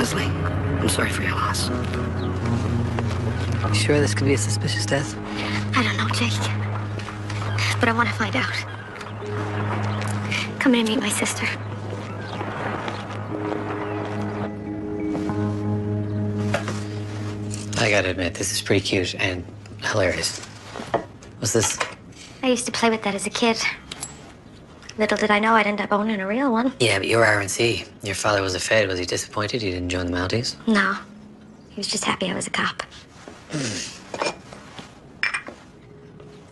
Leslie, I'm sorry for your loss. You sure this could be a suspicious death? I don't know, Jake. But I want to find out. Come in and meet my sister. I gotta admit, this is pretty cute and hilarious. What's this? I used to play with that as a kid. Little did I know I'd end up owning a real one. Yeah, but you're RNC. Your father was a Fed. Was he disappointed you didn't join the Mounties? No. He was just happy I was a cop.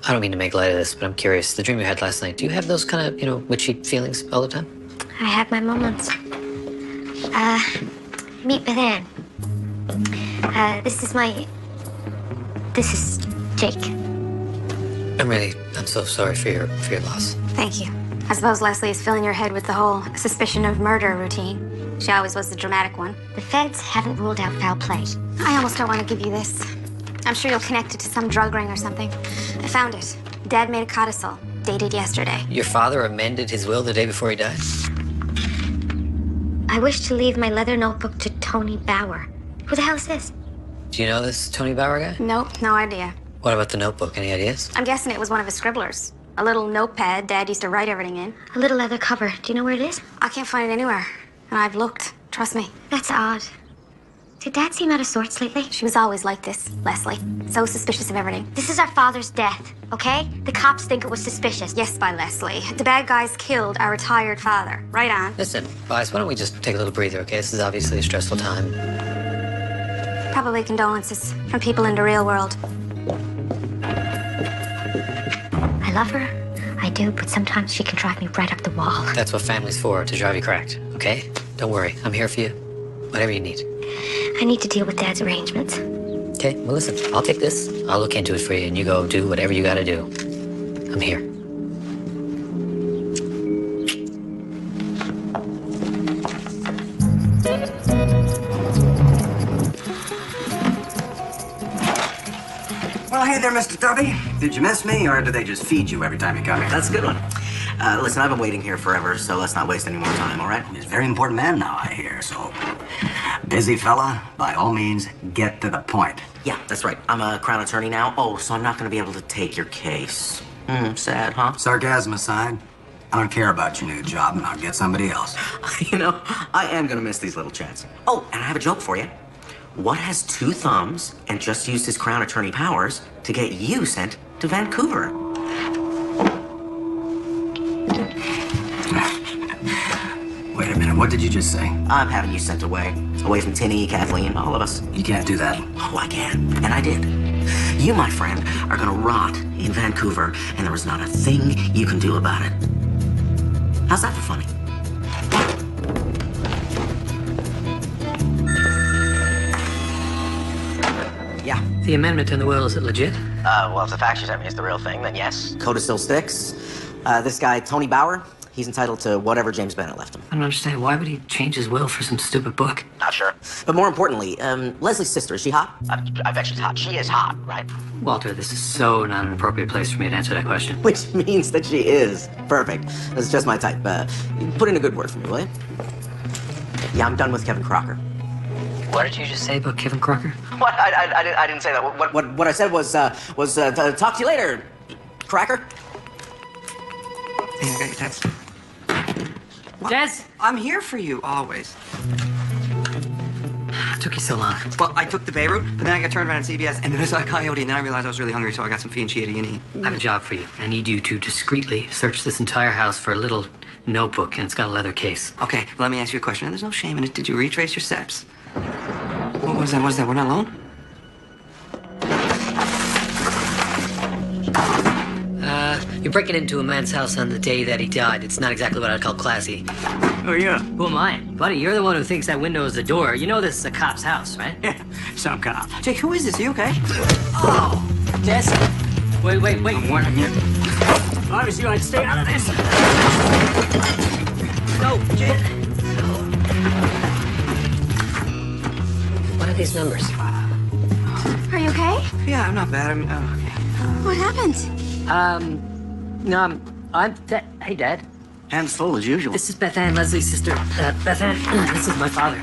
I don't mean to make light of this, but I'm curious. The dream you had last night, do you have those kind of, witchy feelings all the time? I have my moments. Meet Beth Ann. This is Jake. I'm so sorry for your loss. Thank you. I suppose Leslie is filling your head with the whole suspicion of murder routine. She always was the dramatic one. The feds haven't ruled out foul play. I almost don't want to give you this. I'm sure you'll connect it to some drug ring or something. I found it. Dad made a codicil, dated yesterday. Your father amended his will the day before he died? I wish to leave my leather notebook to Tony Bauer. Who the hell is this? Do you know this Tony Bauer guy? Nope, no idea. What about the notebook? Any ideas? I'm guessing it was one of his scribblers. A little notepad Dad used to write everything in. A little leather cover. Do you know where it is? I can't find it anywhere. And I've looked. Trust me. That's odd. Did Dad seem out of sorts lately? She was always like this, Leslie. So suspicious of everything. This is our father's death, okay? The cops think it was suspicious. Yes, by Leslie. The bad guys killed our retired father. Right on. Listen, boys, why don't we just take a little breather, okay? This is obviously a stressful time. Probably condolences from people in the real world. I love her. I do, but sometimes she can drive me right up the wall. That's what family's for, to drive you cracked, okay? Don't worry, I'm here for you. Whatever you need. I need to deal with Dad's arrangements. Okay, well listen, I'll take this. I'll look into it for you, and you go do whatever you gotta do. I'm here. Well, hey there, Mr. Tubby. Did you miss me, or do they just feed you every time you come here? That's a good one. Listen, I've been waiting here forever, so let's not waste any more time, all right? He's a very important man now, I hear, so... Busy fella, by all means, get to the point. Yeah, that's right. I'm a Crown attorney now. Oh, so I'm not going to be able to take your case. Sad, huh? Sarcasm aside, I don't care about your new job, and I'll get somebody else. You know, I am going to miss these little chats. Oh, and I have a joke for you. What has two thumbs and just used his Crown attorney powers to get you sent to Vancouver? Wait a minute, what did you just say? I'm having you sent away. Away from Tinny, Kathleen, all of us. You can't do that. Oh, I can. And I did. You, my friend, are gonna rot in Vancouver, and there is not a thing you can do about it. How's that for funny? Yeah. The amendment in the will, is it legit? Well, if the facts you sent me is the real thing, then yes. Code still sticks. This guy, Tony Bauer, he's entitled to whatever James Bennett left him. I don't understand. Why would he change his will for some stupid book? Not sure. But more importantly, Leslie's sister, is she hot? I bet she's hot. She is hot, right? Walter, this is so not an appropriate place for me to answer that question. Which means that she is. Perfect. That's just my type. Put in a good word for me, will you? Yeah, I'm done with Kevin Crocker. What did you just say about Kevin Crocker? What? I didn't say that. What I said was talk to you later, Cracker. Hey, I got your text. Des! I'm here for you, always. It took you so long. Well, I took the Bay route, but then I got turned around at CBS, and then I saw a coyote, and then I realized I was really hungry, so I got some fianchetty and eat. I have a job for you. I need you to discreetly search this entire house for a little notebook, and it's got a leather case. Okay, well, let me ask you a question. There's no shame in it. Did you retrace your steps? What was that? What was that? We're not alone? You're breaking into a man's house on the day that he died. It's not exactly what I'd call classy. Oh, yeah. Who am I? Buddy, you're the one who thinks that window is the door. You know this is a cop's house, right? Yeah, some cop. Jake, who is this? Are you okay? Oh! Des! Wait. I'm warning you. Obviously, I'd stay out of this. No, Jake! What are these numbers? Are you okay? Yeah, I'm not bad. I mean, What happened? No, I'm hey, Dad. Hands full as usual. This is Beth Ann, Leslie's sister. Beth Ann, this is my father.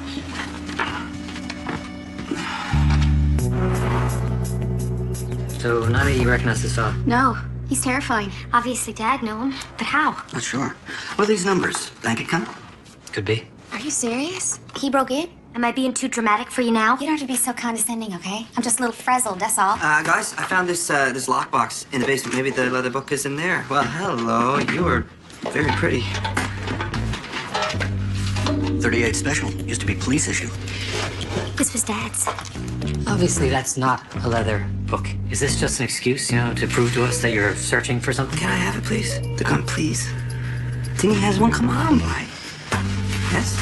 So, Nani, you recognize this fella? No, he's terrifying. Obviously, Dad knew him, but how? Not sure. What are these numbers? Bank account? Could be. Are you serious? He broke in? Am I being too dramatic for you now? You don't have to be so condescending, okay? I'm just a little frazzled, that's all. Guys, I found this lockbox in the basement. Maybe the leather book is in there. Well, hello. You are very pretty. 38 special. Used to be police issue. This was Dad's. Obviously, that's not a leather book. Is this just an excuse, to prove to us that you're searching for something? Can I have it, please? The gun, please. Timmy has one. Come on, boy. Yes?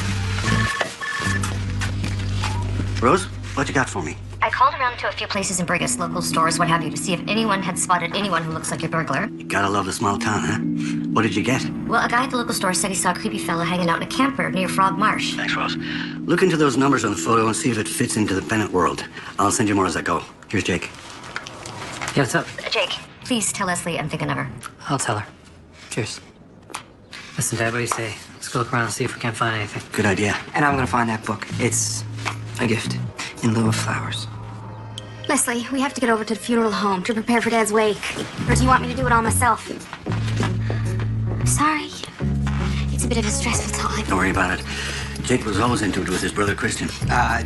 Rose, what you got for me? I called around to a few places in Brigus, local stores, what have you, to see if anyone had spotted anyone who looks like a burglar. You gotta love the small town, huh? What did you get? Well, a guy at the local store said he saw a creepy fella hanging out in a camper near Frog Marsh. Thanks, Rose. Look into those numbers on the photo and see if it fits into the Bennett world. I'll send you more as I go. Here's Jake. Yeah, what's up? Jake, please tell Leslie I'm thinking of her. I'll tell her. Cheers. Listen, Dad, what do you say? Let's go look around and see if we can't find anything. Good idea. And I'm gonna find that book. It's a gift in lieu of flowers. Leslie, we have to get over to the funeral home to prepare for Dad's wake. Or do you want me to do it all myself? Sorry. It's a bit of a stressful time. Don't worry about it. Jake was always into it with his brother Christian.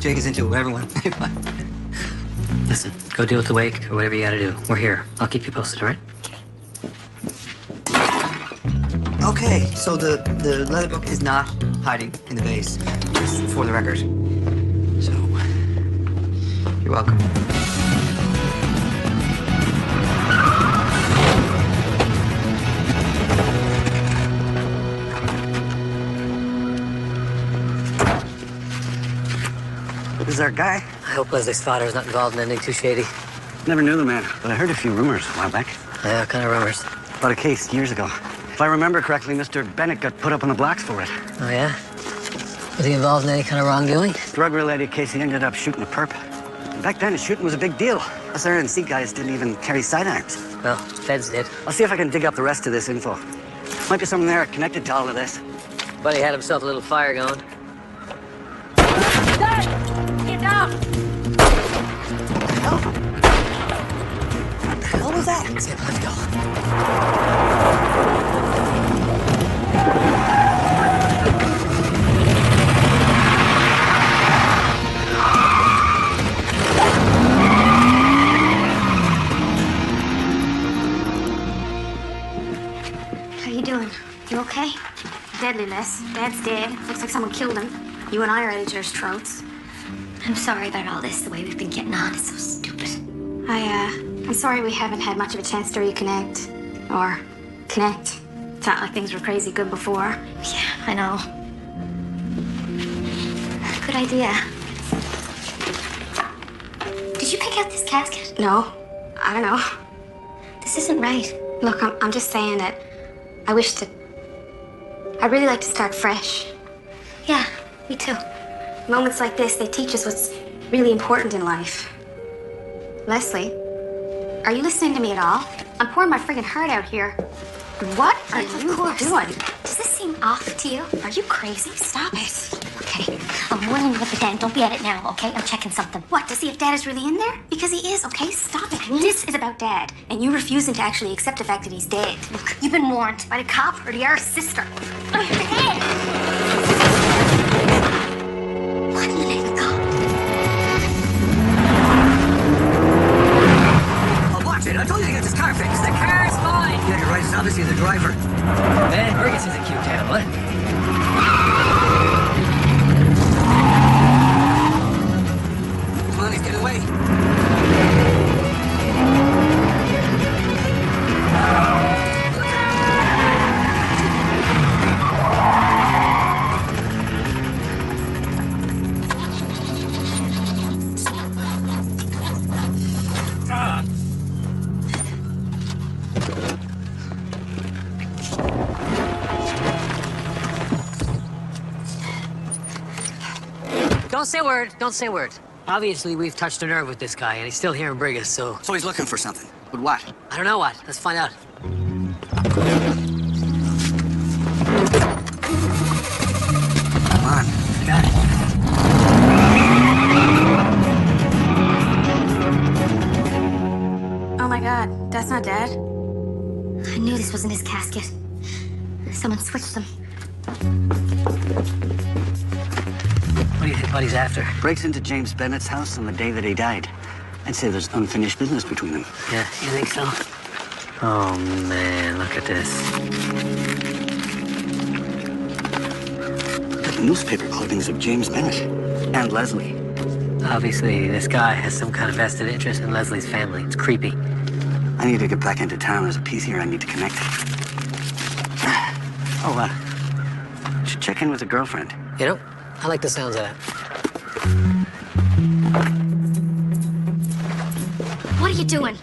Jake is into everyone. Listen, go deal with the wake or whatever you gotta do. We're here. I'll keep you posted, all right? Okay, so the leather book is not hiding in the vase, just for the record. So, you're welcome. This is our guy. I hope Leslie's father's not involved in anything too shady. Never knew the man, but I heard a few rumors a while back. Yeah, what kind of rumors? About a case years ago. If I remember correctly, Mr. Bennett got put up on the blocks for it. Oh, yeah? Was he involved in any kind of wrongdoing? Drug-related case, he ended up shooting a perp. And back then, shooting was a big deal. Us RNC guys didn't even carry sidearms. Well, feds did. I'll see if I can dig up the rest of this info. Might be something there connected to all of this. Buddy had himself a little fire going. Get down! What the hell was that? Skip, let's go. How you doing? You okay? Deadly, Les. Dad's dead. Looks like someone killed him. You and I are at each other's throats. I'm sorry about all this, the way we've been getting on. It's so stupid. I'm sorry we haven't had much of a chance to reconnect. Or connect. It's not like things were crazy good before. Yeah, I know. Good idea. Did you pick out this casket? No, I don't know. This isn't right. Look, I'm just saying that I'd really like to start fresh. Yeah, me too. Moments like this, they teach us what's really important in life. Leslie, are you listening to me at all? I'm pouring my friggin' heart out here. What are you doing? Does this seem off to you? Are you crazy? Stop it. Okay, I'm warning you at the den. Don't be at it now, okay? I'm checking something. What, to see if Dad is really in there? Because he is, okay? Stop it. This is about Dad, and you refusing to actually accept the fact that he's dead. Look, you've been warned by the cop or the our sister. What in the name of God? Oh, watch it. I told you to get this car fixed. The car's fine. Yeah, you're right. It's obviously the driver. Man, Brigus is a cute town, what? Come on, he's getting away. Don't say a word. Don't say a word. Obviously, we've touched a nerve with this guy, and he's still here in Brigus, so... So he's looking for something. But what? I don't know what. Let's find out. Come on. Got it. Oh Dad's not dead. I knew this wasn't his casket. Someone switched them. What do you think Buddy's after? Breaks into James Bennett's house on the day that he died. I'd say there's unfinished business between them. Yeah, you think so? Oh, man, look at this. Newspaper clippings of James Bennett and Leslie. Obviously, this guy has some kind of vested interest in Leslie's family. It's creepy. I need to get back into town. There's a piece here I need to connect. Oh, should check in with a girlfriend. You know, I like the sounds of that. What are you doing?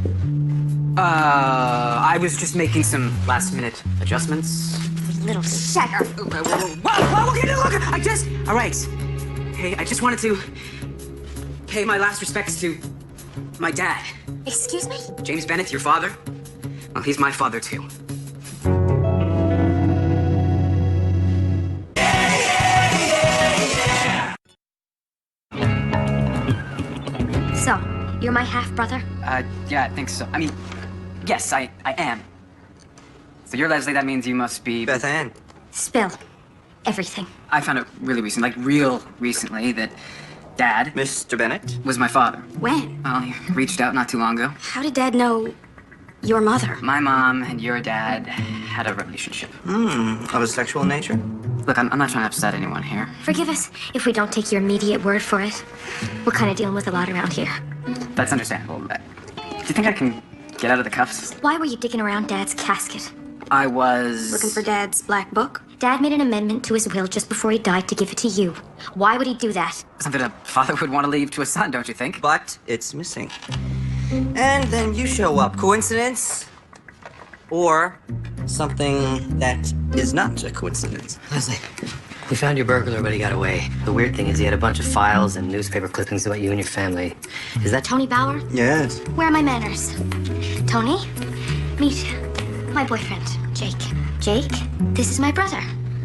I was just making some last-minute adjustments. Little shatter. Whoa, look at it, look! All right. Hey, I just wanted to pay my last respects to my dad. Excuse me? James Bennett, your father? Well, he's my father, too. So, you're my half-brother? Yeah, I think so. I mean, yes, I am. So you're Leslie, that means you must be... Beth Ann. Spill. Everything. I found out really recently, like real recently, that Dad Mr. Bennett? was my father. When? Well, he reached out not too long ago. How did Dad know your mother? My mom and your dad had a relationship. Of a sexual nature? Look, I'm not trying to upset anyone here. Forgive us if we don't take your immediate word for it. We're kind of dealing with a lot around here. That's understandable. Do you think I can get out of the cuffs? Why were you digging around Dad's casket? I was... Looking for Dad's black book? Dad made an amendment to his will just before he died to give it to you. Why would he do that? Something a father would want to leave to a son, don't you think? But it's missing. And then you show up. Coincidence? Or something that is not a coincidence? Leslie, we found your burglar, but he got away. The weird thing is he had a bunch of files and newspaper clippings about you and your family. Is that Tony Bauer? Yes. Where are my manners? Tony, meet my boyfriend, Jake. Jake, this is my brother,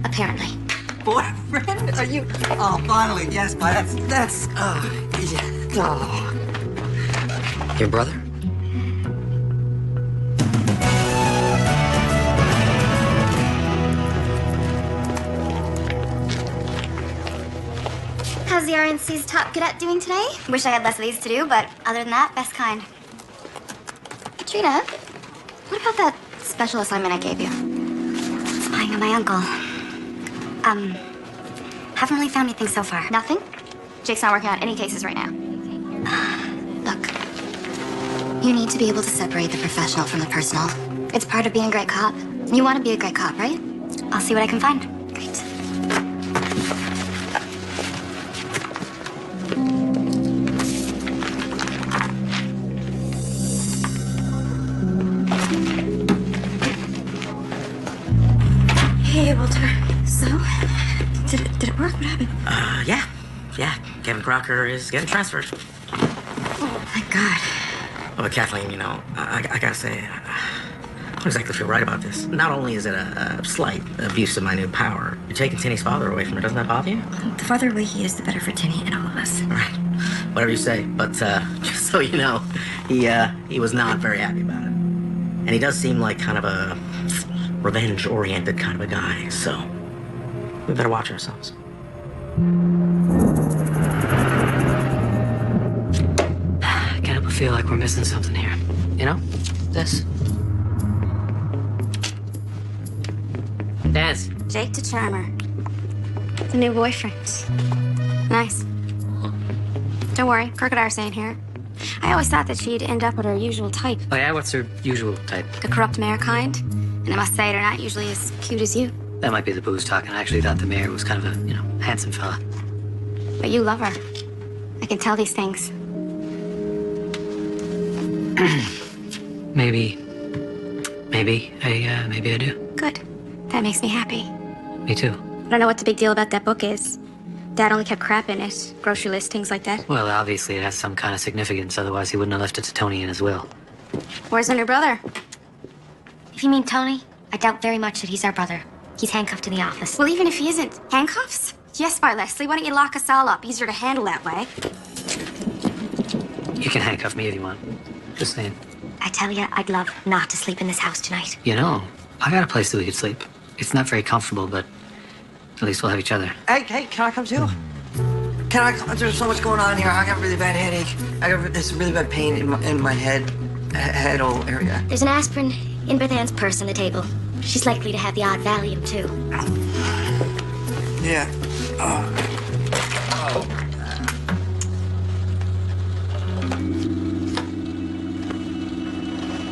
apparently. Boyfriend? Are you? Oh, finally, yes, but that's, yeah. Oh. Your brother? How's the RNC's top cadet doing today? Wish I had less of these to do, but other than that, best kind. Trina, what about that special assignment I gave you? Spying on my uncle. Haven't really found anything so far. Nothing? Jake's not working on any cases right now. Look, you need to be able to separate the professional from the personal. It's part of being a great cop. You want to be a great cop, right? I'll see what I can find. Great. Hey, Walter. So, did it work? What happened? Yeah. Kevin Crocker is getting transferred. Oh, thank God. Oh, but Kathleen, you know, I gotta say, I don't exactly feel right about this. Not only is it a slight abuse of my new power, you're taking Tinny's father away from her. Doesn't that bother you? The farther away he is, the better for Tinny and all of us. All right. Whatever you say. But just so you know, he was not very happy about it. And he does seem like kind of a revenge-oriented kind of a guy, so we better watch ourselves. I can't help but feel like we're missing something here. You know? This. Dance. Jake to Charmer. The new boyfriend. Nice. Don't worry, Crocodile's staying here. I always thought that she'd end up with her usual type. Oh, yeah? What's her usual type? The corrupt mayor kind. And I must say, they're not usually as cute as you. That might be the booze talking. I actually thought the mayor was kind of a, handsome fella. But you love her. I can tell these things. Maybe I do. Good. That makes me happy. Me too. I don't know what the big deal about that book is. Dad only kept crap in it. Grocery list, things like that. Well, obviously it has some kind of significance, otherwise he wouldn't have left it to Tony in his will. Where's the new brother? If you mean Tony, I doubt very much that he's our brother. He's handcuffed in the office. Well, even if he isn't, handcuffs? Yes, by Leslie. Why don't you lock us all up? Easier to handle that way. You can handcuff me if you want. Just saying. I tell you, I'd love not to sleep in this house tonight. You know, I got a place that we could sleep. It's not very comfortable, but at least we'll have each other. Hey, can I come too? Can I come? There's so much going on here. I got a really bad headache. I got this really bad pain in my head whole area. There's an aspirin in Beth Ann's purse on the table. She's likely to have the odd Valium, too. Yeah.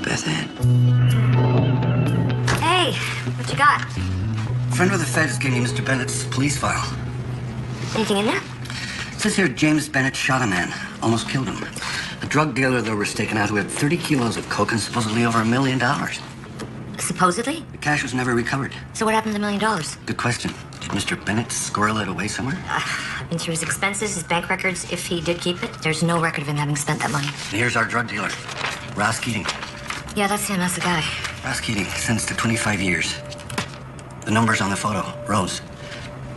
Beth Ann. Hey, what you got? Friend of the feds gave me Mr. Bennett's police file. Anything in there? It says here James Bennett shot a man, almost killed him. A drug dealer, though, was taken out who had 30 kilos of coke and supposedly over $1 million. Supposedly? The cash was never recovered. So what happened to the $1 million? Good question. Did Mr. Bennett squirrel it away somewhere? I've been through his expenses, his bank records. If he did keep it, there's no record of him having spent that money. And here's our drug dealer, Ross Keating. Yeah, that's him. That's the guy. Ross Keating, sentenced to 25 years. The number's on the photo. Rose.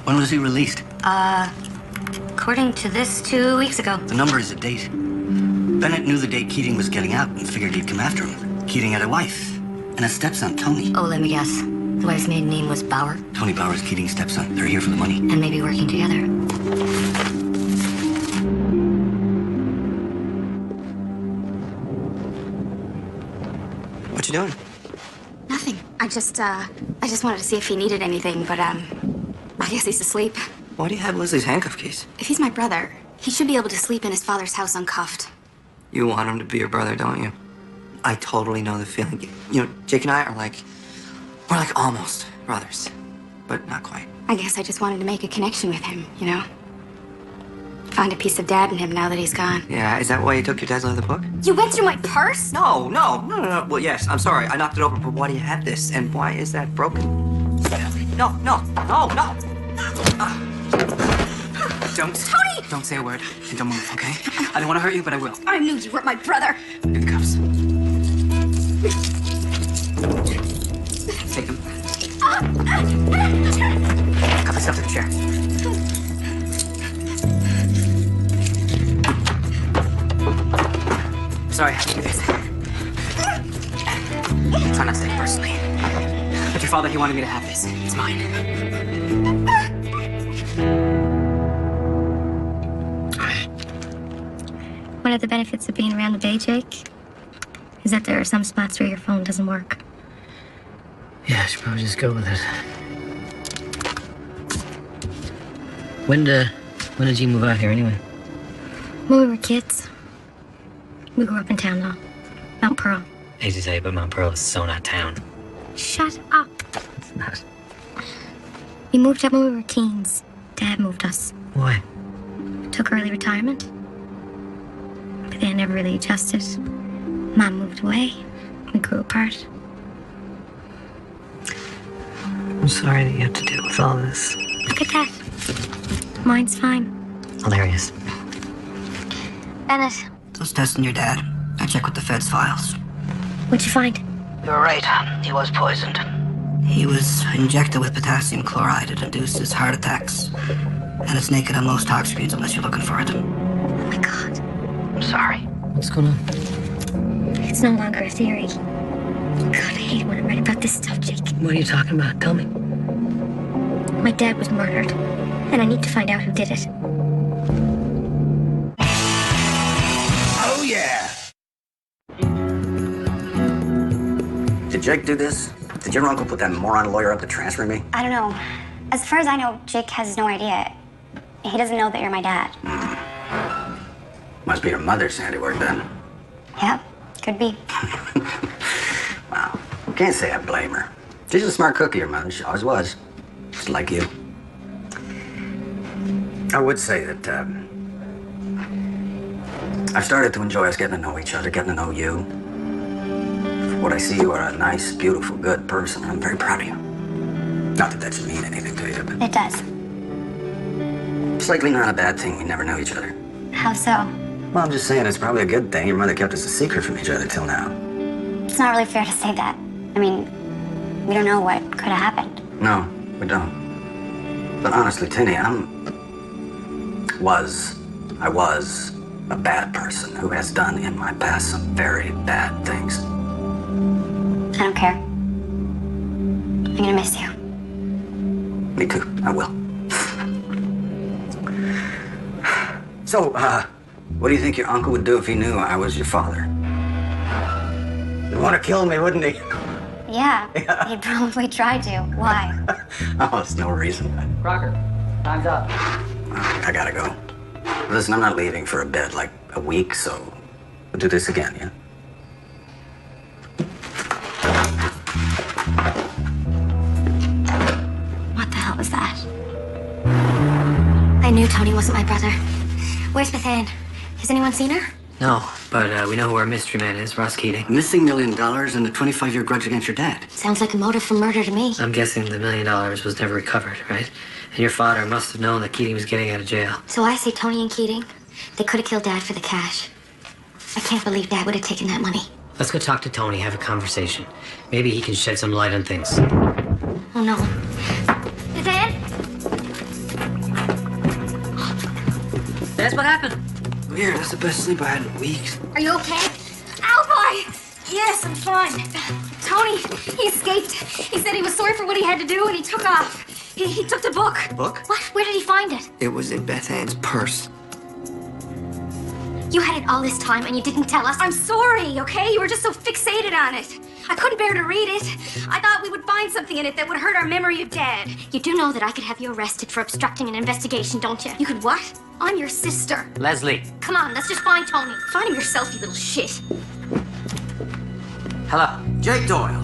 When was he released? According to this, 2 weeks ago. The number is a date. Bennett knew the date Keating was getting out and figured he'd come after him. Keating had a wife and a stepson, Tony. Oh, let me guess. The wife's maiden name was Bauer, Tony Bauer's Keating's stepson. They're here for the money. and maybe working together. What you doing? Nothing. I just wanted to see if he needed anything, but, I guess he's asleep. Why do you have Leslie's handcuff keys? If he's my brother, he should be able to sleep in his father's house uncuffed. You want him to be your brother, don't you? I totally know the feeling. You know, Jake and I are we're like almost brothers, but not quite. I guess I just wanted to make a connection with him, you know? Find a piece of dad in him now that he's gone. Yeah, is that why you took your dad's leather book? You went through my purse? No. Well, yes, I'm sorry. I knocked it over, but why do you have this? And why is that broken? No. Don't say a word. And don't move, okay? I don't want to hurt you, but I will. I knew you were my brother. In the cuffs. Take them. Cuff yourself to the chair. Sorry I had to do this. Try not to take it personally. But your father, he wanted me to have this. It's mine. One of the benefits of being around the Bay, Jake, is that there are some spots where your phone doesn't work. Yeah, I should probably just go with it. When did you move out here anyway? When we were kids, we grew up in town, though. Mount Pearl. I hate to tell you, but Mount Pearl is so not town. Shut up. It's not. We moved up when we were teens. Dad moved us. Why? Took early retirement. But they never really adjusted. Mom moved away. We grew apart. I'm sorry that you have to deal with all this. Look at that. Mine's fine. Hilarious. Bennett, Just testing your dad. I checked with the feds' files. what'd you find? You were right. He was poisoned. He was injected with potassium chloride. It induces heart attacks. And it's naked on most talk screens unless you're looking for it. Oh my God. I'm sorry. What's going on? It's no longer a theory. God, I hate it when I write about this stuff, Jake. What are you talking about? Tell me. My dad was murdered, and I need to find out who did it. Oh, yeah. Did Jake do this? Did your uncle put that moron lawyer up to transfer me? I don't know. As far as I know, Jake has no idea. He doesn't know that you're my dad. Must be your mother's handiwork then. Yep, could be. Wow. Can't say I blame her. She's a smart cookie, your mother. She always was. Just like you. I would say that, I've started to enjoy us getting to know each other, getting to know you. For what I see, you are a nice, beautiful, good person. I'm very proud of you. Not that that should mean anything to you, but It does. it's likely not a bad thing we never know each other. How so? Well, I'm just saying it's probably a good thing your mother kept us a secret from each other till now. It's not really fair to say that. I mean, we don't know what could have happened. No, we don't. But honestly, Tinny, I was a bad person who has done in my past some very bad things. I don't care. I'm gonna miss you. Me too, I will. So, what do you think your uncle would do if he knew I was your father? He'd want to kill me, wouldn't he? Yeah, he'd probably try to. Why? Oh, there's no reason. Crocker, time's up. I gotta go. Listen, I'm not leaving for a bit, like a week, so we'll do this again, yeah? What the hell was that? I knew Tony wasn't my brother. Where's Beth Ann? Has anyone seen her? No, but we know who our mystery man is, Ross Keating. Missing $1 million and a 25-year grudge against your dad. Sounds like a motive for murder to me. I'm guessing the $1 million was never recovered, right? And your father must have known that Keating was getting out of jail. So I say Tony and Keating, they could have killed Dad for the cash. I can't believe Dad would have taken that money. Let's go talk to Tony, have a conversation. Maybe he can shed some light on things. Oh no. Beth Ann? That's what happened. Weird, that's the best sleep I had in weeks. Are you okay? Ow, boy! Yes, I'm fine. Tony, he escaped. He said he was sorry for what he had to do and he took off. He took the book. Book? What? Where did he find it? It was in Beth Ann's purse. You had it all this time and you didn't tell us. I'm sorry, okay? You were just so fixated on it. I couldn't bear to read it. I thought we would find something in it that would hurt our memory of Dad. You do know that I could have you arrested for obstructing an investigation, don't you? You could what? I'm your sister. Leslie. Come on, let's just find Tony. Find him yourself, you little shit. Hello. Jake Doyle.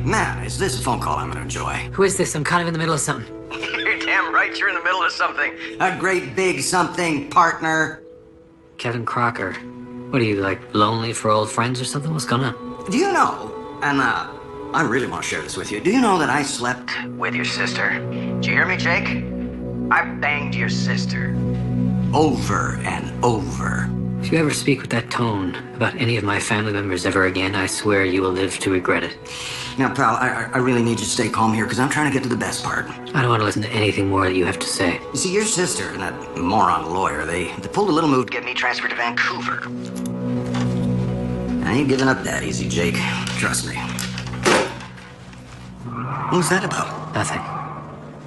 Man, is this a phone call I'm gonna enjoy? Who is this? I'm kind of in the middle of something. You're damn right you're in the middle of something. A great big something, partner. Kevin Crocker. What are you, like, lonely for old friends or something? What's going on? Do you know, and I really want to share this with you. Do you know that I slept with your sister? Did you hear me, Jake? I banged your sister. Over and over. If you ever speak with that tone about any of my family members ever again, I swear you will live to regret it. Now, pal, I really need you to stay calm here because I'm trying to get to the best part. I don't want to listen to anything more that you have to say. You see, your sister and that moron lawyer, they pulled a little move to get me transferred to Vancouver. I ain't giving up that easy, Jake. Trust me. What was that about? Nothing.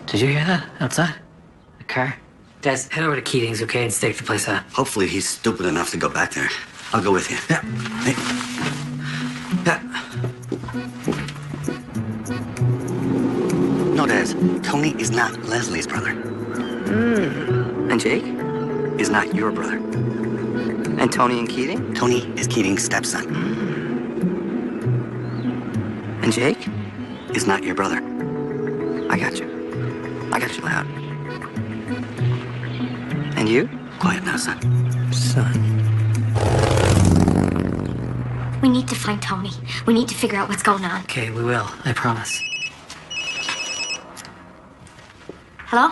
Did you hear that outside? The car? Des, head over to Keating's, okay, and stake the place out. Hopefully he's stupid enough to go back there. I'll go with you. Yeah. Hey. Yeah. No, Des. Tony is not Leslie's brother. And Jake? Is not your brother. And Tony and Keating? Tony is Keating's stepson. And Jake? Is not your brother. I got you. I got you loud. And you? Quiet now, son. Son. We need to find Tony. We need to figure out what's going on. Okay, we will. I promise. Hello?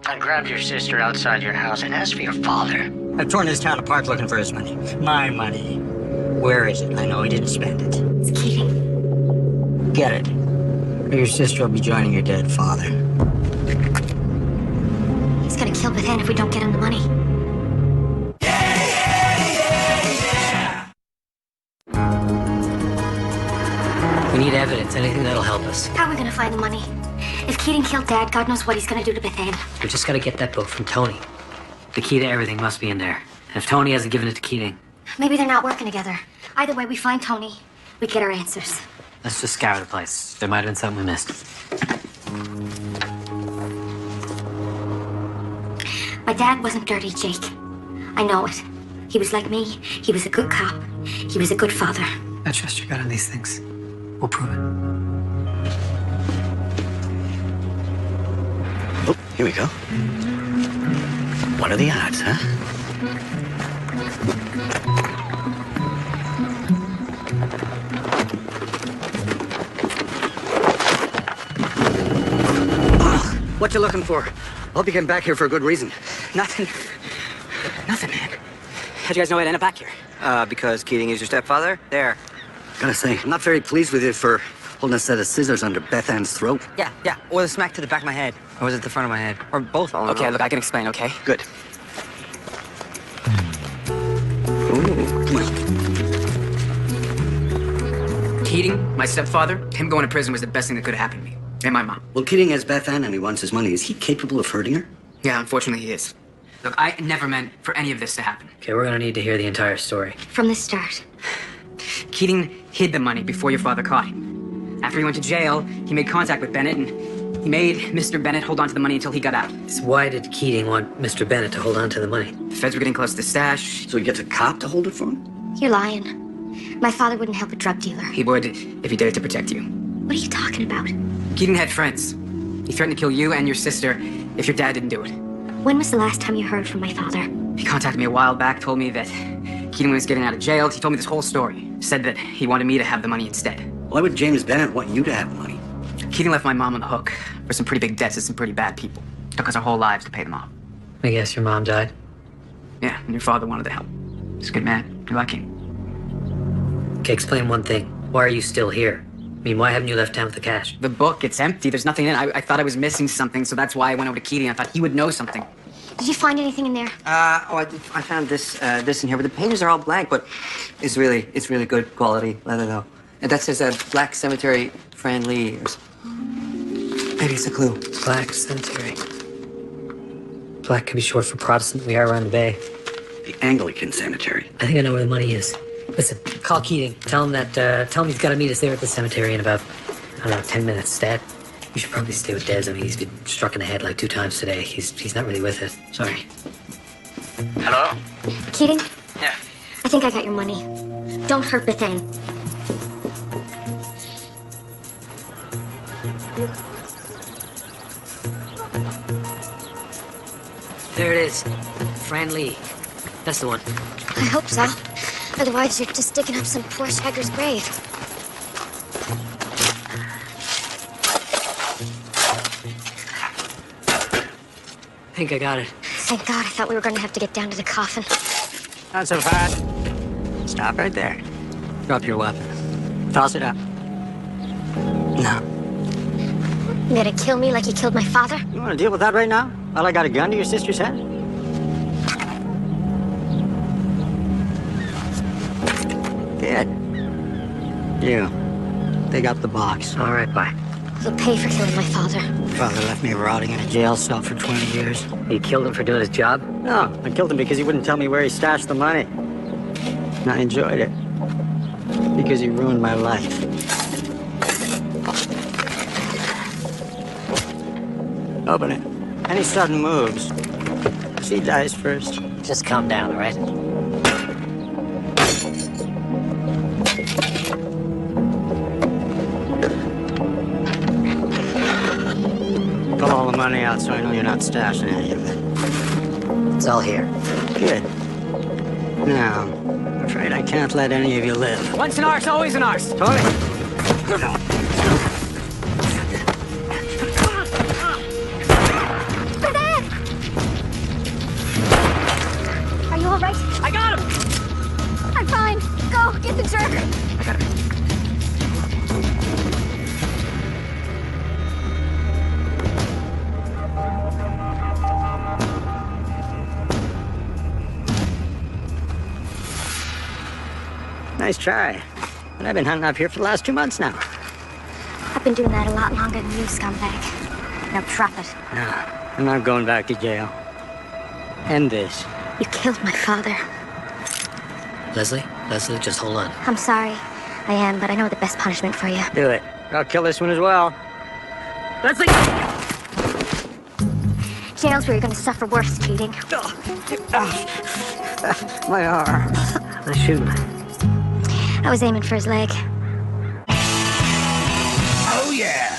I grabbed your sister outside your house and asked for your father. I've torn this town apart looking for his money. My money. Where is it? I know he didn't spend it. It's Keating. Get it. Or your sister will be joining your dead father. He's gonna kill Beth Ann if we don't get him the money. We need evidence, anything that'll help us. How are we gonna find the money? If Keating killed Dad, God knows what he's gonna do to Beth Ann. We just gotta get that book from Tony. The key to everything must be in there. And if Tony hasn't given it to Keating, Maybe they're not working together. Either way, we find Tony, we get our answers. let's just scour the place. There might have been something we missed. My dad wasn't dirty, Jake. I know it. He was like me. He was a good cop. He was a good father. I trust your gut on these things. We'll prove it. Oh, here we go. What are the odds, huh? What you looking for? Hope you came back here for a good reason. Nothing, man. How'd you guys know I'd end up back here? Because Keating is your stepfather? There. Gotta say, I'm not very pleased with you for holding a set of scissors under Beth Ann's throat. Yeah. Or the smack to the back of my head. Or was it the front of my head? Or both. Okay, look, I can explain, okay? Good. My stepfather, him going to prison was the best thing that could have happened to me. And my mom. Well, Keating has Beth Ann and he wants his money. Is he capable of hurting her? Yeah, unfortunately he is. Look, I never meant for any of this to happen. Okay, we're gonna need to hear the entire story. From the start. Keating hid the money before your father caught him. After he went to jail, he made contact with Bennett, and he made Mr. Bennett hold on to the money until he got out. So why did Keating want Mr. Bennett to hold on to the money? The feds were getting close to the stash. So he gets a cop to hold it for him? You're lying. My father wouldn't help a drug dealer. He would if he did it to protect you. What are you talking about? Keating had friends. He threatened to kill you and your sister if your dad didn't do it. When was the last time you heard from my father? He contacted me a while back, told me that Keating was getting out of jail. He told me this whole story. Said that he wanted me to have the money instead. Why would James Bennett want you to have the money? Keating left my mom on the hook for some pretty big debts to some pretty bad people. Took us our whole lives to pay them off. I guess your mom died. Yeah, and your father wanted to help. He's a good man. You like him. Okay, explain one thing. Why are you still here? I mean, why haven't you left town with the cash? The book, it's empty. There's nothing in it. I thought I was missing something, so that's why I went over to Keating. I thought he would know something. Did you find anything in there? I found this in here, but the pages are all blank, but it's really good quality leather, though. And that says, Black Cemetery, Fran Lee. Maybe it's a clue. Black Cemetery. Black could be short for Protestant. We are around the bay. The Anglican Cemetery. I think I know where the money is. Listen, call Keating. Tell him he's got to meet us there at the cemetery in about, I don't know, 10 minutes. Dad, you should probably stay with Des. I mean, he's been struck in the head like 2 times today. He's not really with it. Sorry. Hello? Keating? Yeah. I think I got your money. Don't hurt Beth Ann. There it is. Fran Lee. That's the one. I hope so. Otherwise, you're just digging up some poor shagger's grave. I think I got it. Thank God, I thought we were going to have to get down to the coffin. Not so fast. Stop right there. Drop your weapon. Toss it up. No. You gonna kill me like you killed my father? You want to deal with that right now? While I got a gun to your sister's head? Kid. You. Dig up the box. All right, bye. You'll pay for killing my father. Father left me rotting in a jail cell for 20 years. You killed him for doing his job? No, I killed him because he wouldn't tell me where he stashed the money. And I enjoyed it. Because he ruined my life. Open it. Any sudden moves. She dies first. Just calm down, all right? Pull all the money out so I know you're not stashing any of it. It's all here. Good. Now, I'm afraid I can't let any of you live. Once an arse, always an arse. Tony! Are you all right? I got him! I'm fine. Go, get the jerk. I got him. Nice try. But I've been hunting up here for the last 2 months now. I've been doing that a lot longer than you, scumbag. Now drop it. No, I'm not going back to jail. End this. You killed my father. Leslie, just hold on. I'm sorry. I am, but I know the best punishment for you. Do it. I'll kill this one as well. Leslie! Jail's where you're gonna suffer worse, Keating. My arm. Nice shooting. I was aiming for his leg. Oh, yeah.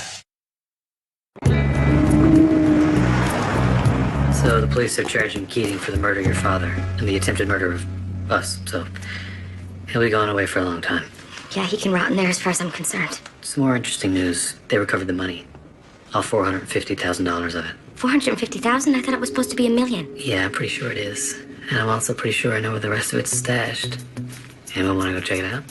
So the police are charging Keating for the murder of your father and the attempted murder of us, so he'll be gone away for a long time. Yeah, he can rot in there as far as I'm concerned. Some more interesting news. They recovered the money. All $450,000 of it. 450,000? I thought it was supposed to be $1 million. Yeah, I'm pretty sure it is. And I'm also pretty sure I know where the rest of it's stashed. Anyone want to go check it out?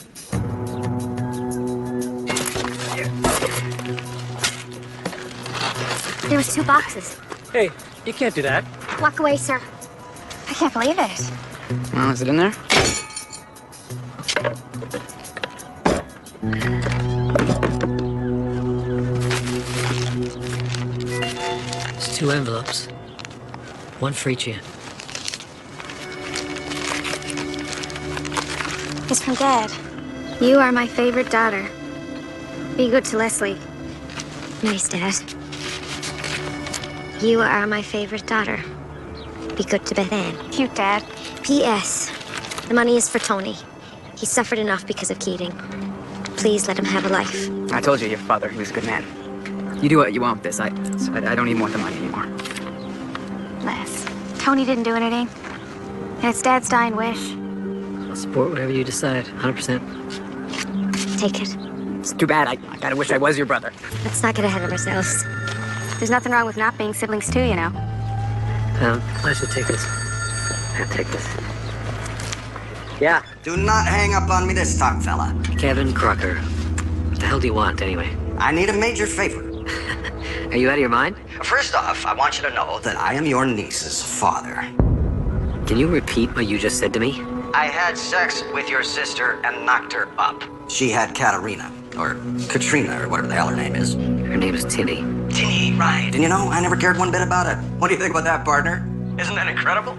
There was 2 boxes. Hey, you can't do that. Walk away, sir. I can't believe it. Well, is it in there? 2 envelopes. One for each of you. It's from Dad. You are my favorite daughter. Be good to Leslie. Nice, Dad. You are my favorite daughter. Be good to Beth Ann. Cute, Dad. P.S. The money is for Tony. He suffered enough because of Keating. Please let him have a life. I told you, your father, he was a good man. You do what you want with this. I don't even want the money anymore. Les, Tony didn't do anything. And it's Dad's dying wish. I'll support whatever you decide, 100%. Take it. It's too bad. I kinda wish I was your brother. Let's not get ahead of ourselves. There's nothing wrong with not being siblings too, you know. I should take this. I'll take this. Yeah. Do not hang up on me this time, fella. Kevin Crocker. What the hell do you want, anyway? I need a major favor. Are you out of your mind? First off, I want you to know that I am your niece's father. Can you repeat what you just said to me? I had sex with your sister and knocked her up. She had Katerina, or Katrina, or whatever the hell her name is. Her name is Tinny. Tinny, right. And you know, I never cared one bit about it. What do you think about that, partner? Isn't that incredible?